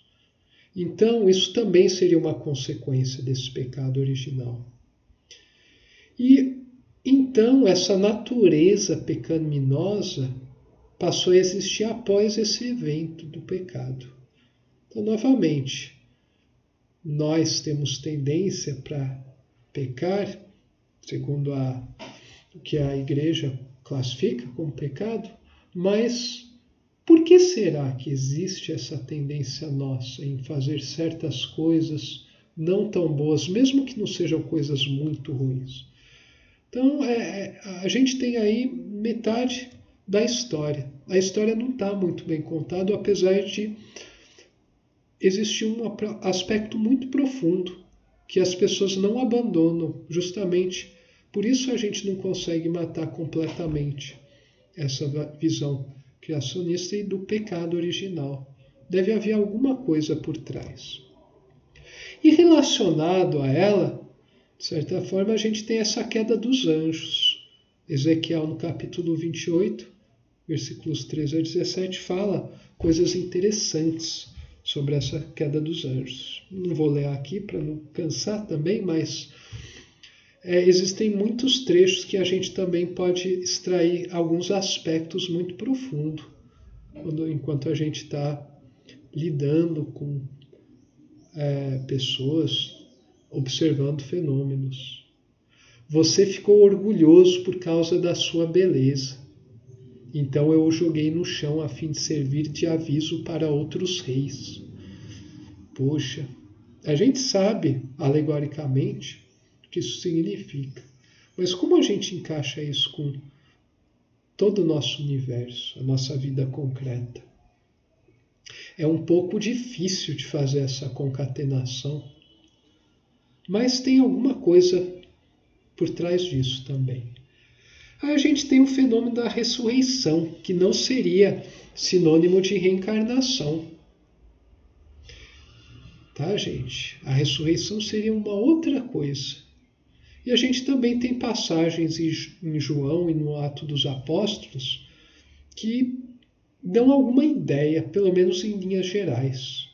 Então, isso também seria uma consequência desse pecado original. E então, essa natureza pecaminosa passou a existir após esse evento do pecado. Então, novamente, nós temos tendência para pecar, segundo o que a igreja classifica como pecado, mas por que será que existe essa tendência nossa em fazer certas coisas não tão boas, mesmo que não sejam coisas muito ruins? Então, a gente tem aí metade da história. A história não está muito bem contada, apesar de existir um aspecto muito profundo que as pessoas não abandonam. Justamente por isso a gente não consegue matar completamente essa visão criacionista e do pecado original. Deve haver alguma coisa por trás. E relacionado a ela, de certa forma, a gente tem essa queda dos anjos. Ezequiel, no capítulo 28, versículos 13 a 17, fala coisas interessantes sobre essa queda dos anjos. Não vou ler aqui para não cansar também, mas existem muitos trechos que a gente também pode extrair alguns aspectos muito profundos enquanto a gente está lidando com pessoas observando fenômenos. Você ficou orgulhoso por causa da sua beleza. Então eu o joguei no chão a fim de servir de aviso para outros reis. Poxa, a gente sabe, alegoricamente, o que isso significa. Mas como a gente encaixa isso com todo o nosso universo, a nossa vida concreta? É um pouco difícil de fazer essa concatenação, mas tem alguma coisa por trás disso também. Aí a gente tem o fenômeno da ressurreição, que não seria sinônimo de reencarnação. Tá, gente? A ressurreição seria uma outra coisa. E a gente também tem passagens em João e no Atos dos Apóstolos que dão alguma ideia, pelo menos em linhas gerais.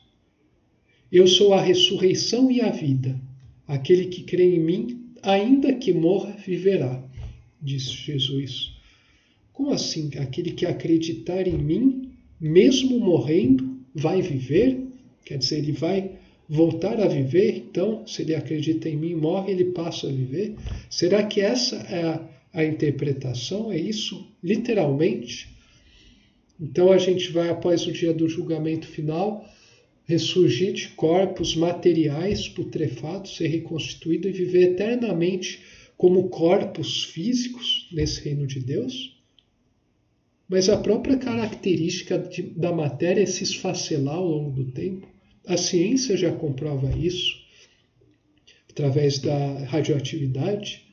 Eu sou a ressurreição e a vida. Aquele que crê em mim, ainda que morra, viverá, disse Jesus. Como assim? Aquele que acreditar em mim, mesmo morrendo, vai viver? Quer dizer, ele vai voltar a viver? Então, se ele acredita em mim e morre, ele passa a viver? Será que essa é a interpretação? É isso, literalmente? Então a gente vai, após o dia do julgamento final, ressurgir de corpos materiais putrefatos, ser reconstituído e viver eternamente como corpos físicos nesse reino de Deus? Mas a própria característica da matéria é se esfacelar ao longo do tempo. A ciência já comprova isso, através da radioatividade.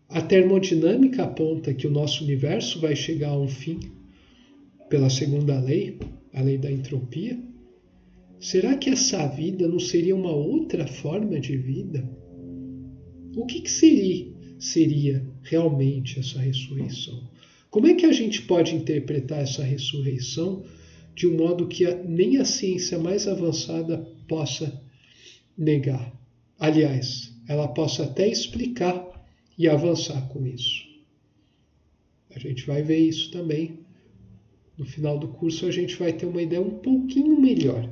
A termodinâmica aponta que o nosso universo vai chegar a um fim pela segunda lei, a lei da entropia. Será que essa vida não seria uma outra forma de vida? O que seria realmente essa ressurreição? Como é que a gente pode interpretar essa ressurreição de um modo que nem a ciência mais avançada possa negar? Aliás, ela possa até explicar e avançar com isso. A gente vai ver isso também. No final do curso a gente vai ter uma ideia um pouquinho melhor.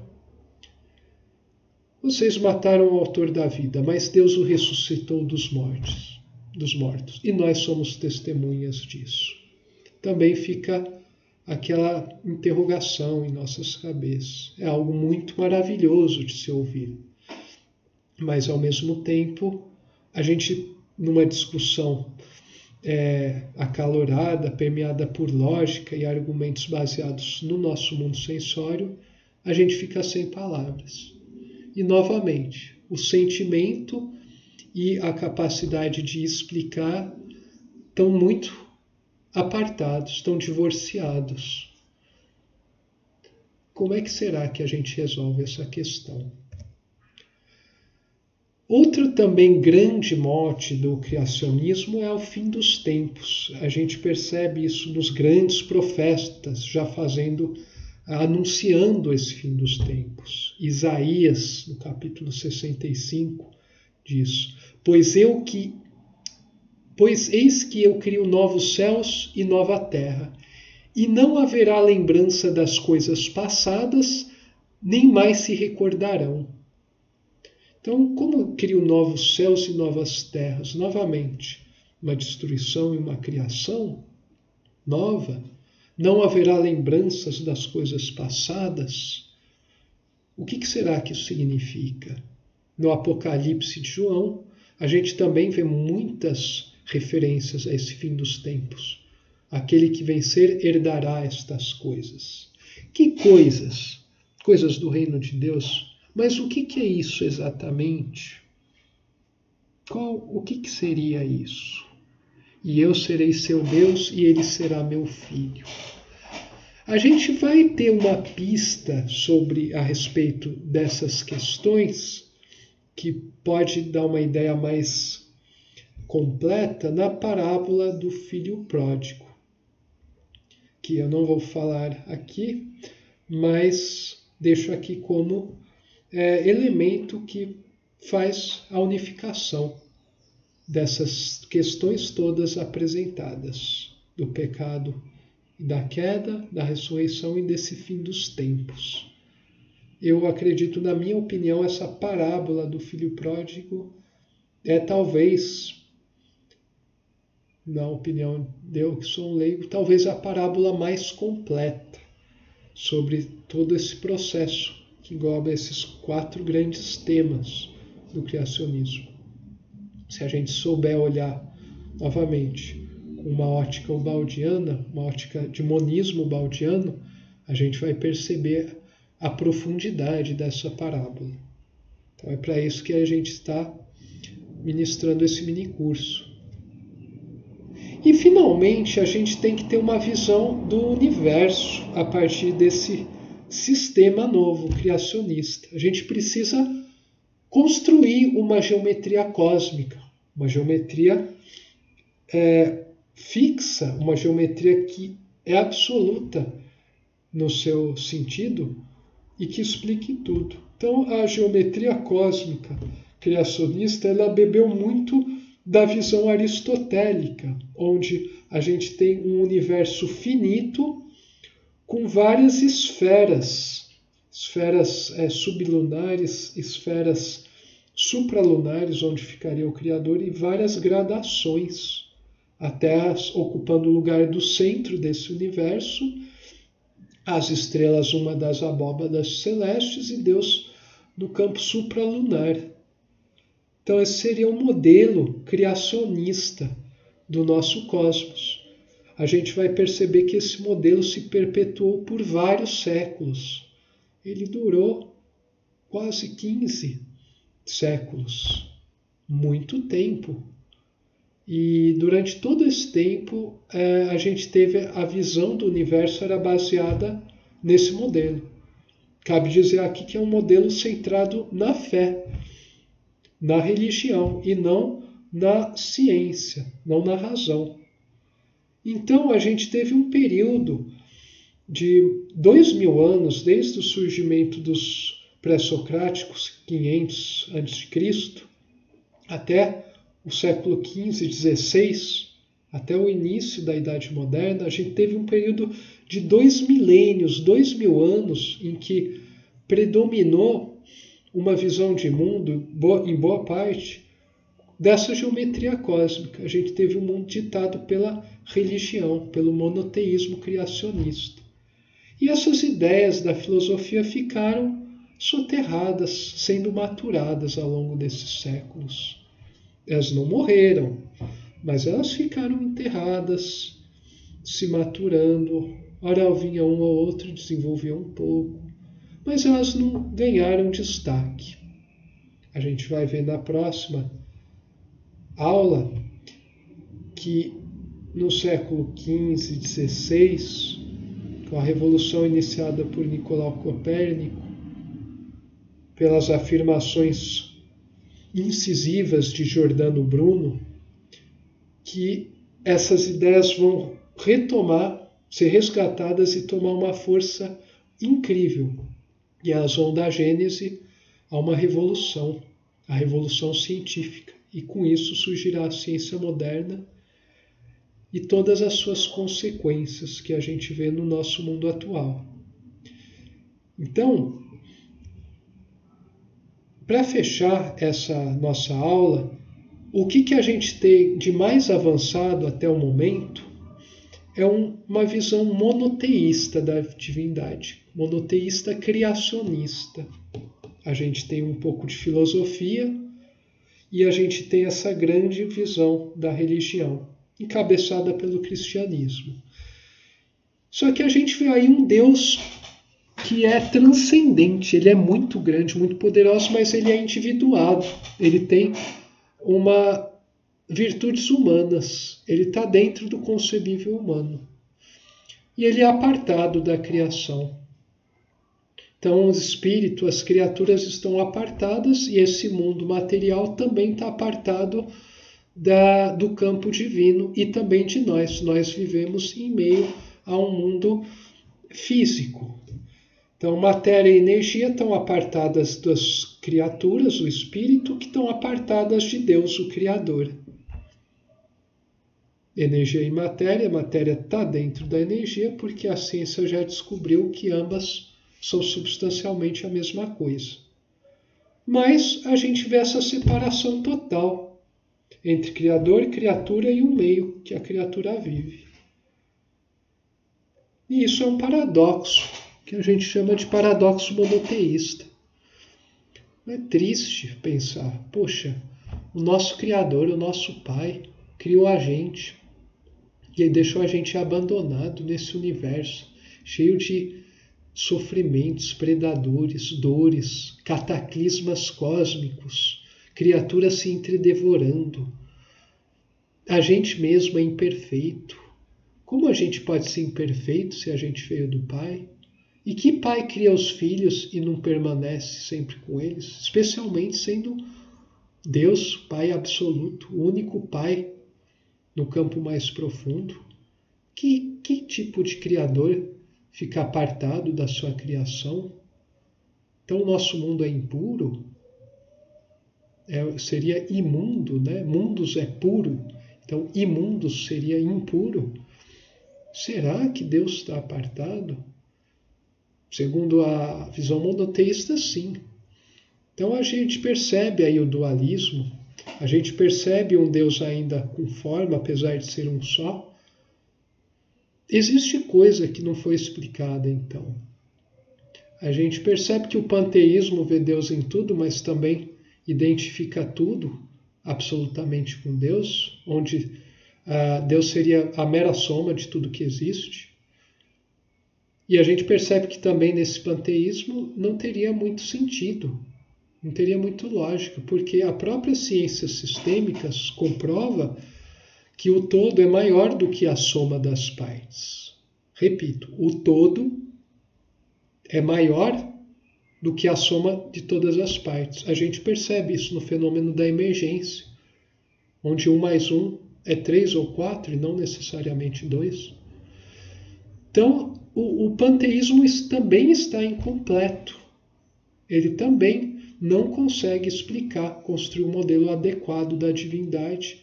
Vocês mataram o autor da vida, mas Deus o ressuscitou dos mortos, e nós somos testemunhas disso. Também fica aquela interrogação em nossas cabeças. É algo muito maravilhoso de se ouvir. Mas, ao mesmo tempo, a gente, numa discussão acalorada, permeada por lógica e argumentos baseados no nosso mundo sensório, a gente fica sem palavras. E, novamente, o sentimento e a capacidade de explicar estão muito apartados, estão divorciados. Como é que será que a gente resolve essa questão? Outro também grande mote do criacionismo é o fim dos tempos. A gente percebe isso nos grandes profetas já anunciando esse fim dos tempos. Isaías, no capítulo 65, diz: Pois eis que eu crio novos céus e nova terra, e não haverá lembrança das coisas passadas, nem mais se recordarão. Então, como crio novos céus e novas terras? Novamente, uma destruição e uma criação nova. Não haverá lembranças das coisas passadas. O que será que isso significa? No Apocalipse de João, a gente também vê muitas referências a esse fim dos tempos. Aquele que vencer herdará estas coisas. Que coisas? Coisas do reino de Deus. Mas o que é isso exatamente? O que seria isso? E eu serei seu Deus e ele será meu filho. A gente vai ter uma pista a respeito dessas questões que pode dar uma ideia mais completa na parábola do filho pródigo, que eu não vou falar aqui, mas deixo aqui como elemento que faz a unificação dessas questões todas apresentadas, do pecado e da queda, da ressurreição e desse fim dos tempos. eu acredito, na minha opinião, essa parábola do filho pródigo é talvez, na opinião de eu que sou um leigo, talvez a parábola mais completa sobre todo esse processo que engloba esses 4 grandes temas do criacionismo. Se a gente souber olhar novamente com uma ótica ubaldiana, uma ótica de monismo ubaldiano, a gente vai perceber a profundidade dessa parábola. Então é para isso que a gente está ministrando esse minicurso. E finalmente a gente tem que ter uma visão do universo a partir desse sistema novo, criacionista. A gente precisa construir uma geometria cósmica, uma geometria fixa, uma geometria que é absoluta no seu sentido e que explique tudo. Então a geometria cósmica criacionista, ela bebeu muito da visão aristotélica, onde a gente tem um universo finito com várias esferas, esferas sublunares, esferas supralunares, onde ficaria o Criador, e várias gradações, até ocupando o lugar do centro desse universo, as estrelas, uma das abóbadas celestes, e Deus no campo supralunar. Então esse seria um modelo criacionista do nosso cosmos. A gente vai perceber que esse modelo se perpetuou por vários séculos. Ele durou quase 15 séculos. Muito tempo. E durante todo esse tempo, a gente teve a visão do universo era baseada nesse modelo. Cabe dizer aqui que é um modelo centrado na fé, na religião e não na ciência, não na razão. Então a gente teve um período de 2000 anos, desde o surgimento dos pré-socráticos, 500 a.C., até o século XV, XVI, até o início da Idade Moderna, a gente teve um período de 2 milênios, 2000 anos, em que predominou uma visão de mundo, em boa parte, dessa geometria cósmica. A gente teve um mundo ditado pela religião, pelo monoteísmo criacionista. E essas ideias da filosofia ficaram soterradas, sendo maturadas ao longo desses séculos. Elas não morreram, mas elas ficaram enterradas, se maturando. Ora vinha um ou outro, desenvolvia um pouco, mas elas não ganharam destaque. A gente vai ver na próxima aula que no século XV, XVI, com a revolução iniciada por Nicolau Copérnico, pelas afirmações incisivas de Giordano Bruno, que essas ideias vão retomar, ser resgatadas e tomar uma força incrível. E elas vão dar gênese a uma revolução, a revolução científica. E com isso surgirá a ciência moderna e todas as suas consequências que a gente vê no nosso mundo atual. Então, para fechar essa nossa aula, o que a gente tem de mais avançado até o momento é uma visão monoteísta da divindade, monoteísta criacionista. A gente tem um pouco de filosofia e a gente tem essa grande visão da religião, encabeçada pelo cristianismo. Só que a gente vê aí um Deus que é transcendente, ele é muito grande, muito poderoso, mas ele é individuado, ele tem virtudes humanas, ele está dentro do concebível humano. E ele é apartado da criação. Então, o espírito, as criaturas estão apartadas e esse mundo material também está apartado do campo divino e também de nós. Nós vivemos em meio a um mundo físico. Então, matéria e energia estão apartadas das criaturas, o espírito, que estão apartadas de Deus, o Criador. Energia e matéria está dentro da energia, porque a ciência já descobriu que ambas são substancialmente a mesma coisa. Mas a gente vê essa separação total entre Criador, criatura e o meio que a criatura vive. E isso é um paradoxo, que a gente chama de paradoxo monoteísta. É triste pensar, poxa, o nosso Criador, o nosso Pai, criou a gente e ele deixou a gente abandonado nesse universo, cheio de sofrimentos, predadores, dores, cataclismas cósmicos, criaturas se entredevorando. A gente mesmo é imperfeito. Como a gente pode ser imperfeito se a gente veio do Pai? E que pai cria os filhos e não permanece sempre com eles? Especialmente sendo Deus, Pai absoluto, o único Pai no campo mais profundo. Que tipo de Criador fica apartado da sua criação? Então o nosso mundo é impuro? Seria imundo, né? Mundus é puro, então imundus seria impuro. Será que Deus está apartado? Segundo a visão monoteísta, sim. Então a gente percebe aí o dualismo, a gente percebe um Deus ainda com forma, apesar de ser um só. Existe coisa que não foi explicada, então. A gente percebe que o panteísmo vê Deus em tudo, mas também identifica tudo absolutamente com Deus, onde Deus seria a mera soma de tudo que existe. E a gente percebe que também nesse panteísmo não teria muito sentido, não teria muito lógica, porque a própria ciência sistêmica comprova que o todo é maior do que a soma das partes. Repito, o todo é maior do que a soma de todas as partes. A gente percebe isso no fenômeno da emergência, onde 1 mais 1 é 3 ou 4 e não necessariamente 2. Então, o panteísmo também está incompleto. Ele também não consegue explicar, construir um modelo adequado da divindade,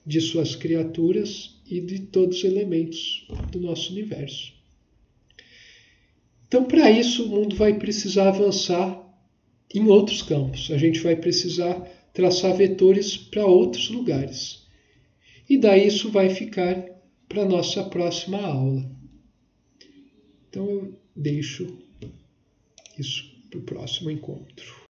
de suas criaturas e de todos os elementos do nosso universo. Então, para isso, o mundo vai precisar avançar em outros campos. A gente vai precisar traçar vetores para outros lugares. E daí isso vai ficar para a nossa próxima aula. Então eu deixo isso para o próximo encontro.